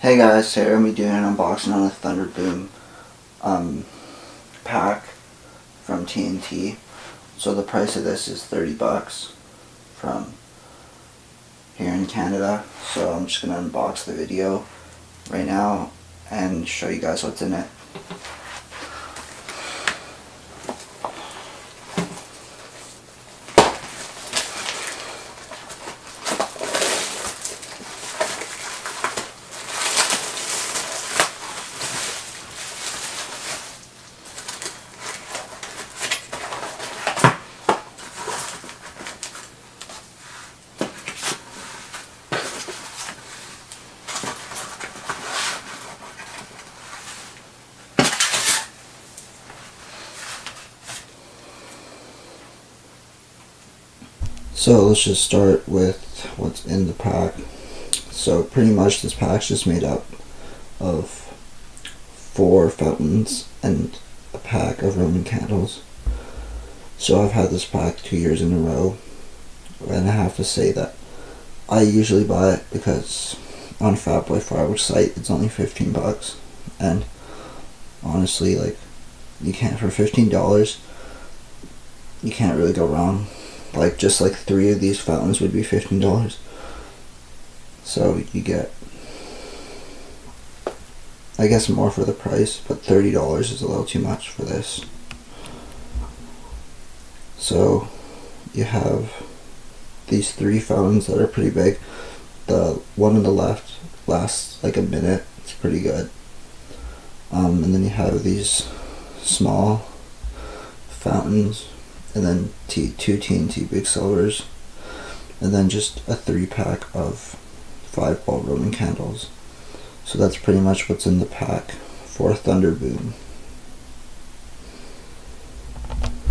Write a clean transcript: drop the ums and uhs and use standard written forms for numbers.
Hey guys, today we're going to be doing an unboxing on a Thunder Boom pack from TNT. So the price of this is $30 from here in Canada. So I'm just going to unbox the video right now and show you guys what's in it. So let's just start with what's in the pack. So pretty much this pack's just made up of 4 fountains and a pack of Roman candles. So I've had this pack 2 years in a row, and I have to say that I usually buy it because on PHATBOY Fireworks site it's only $15, and honestly, like, you can't, for $15 you can't really go wrong. Like, just like 3 of these fountains would be $15. So you get, I guess, more for the price, but $30 is a little too much for this. So you have these 3 fountains that are pretty big. The one on the left lasts like a minute. It's pretty good. And then you have these small fountains, and then 2 TNT big silvers, and then just a 3-pack of 5-bulb Roman candles. So that's pretty much what's in the pack for Thunder Boom.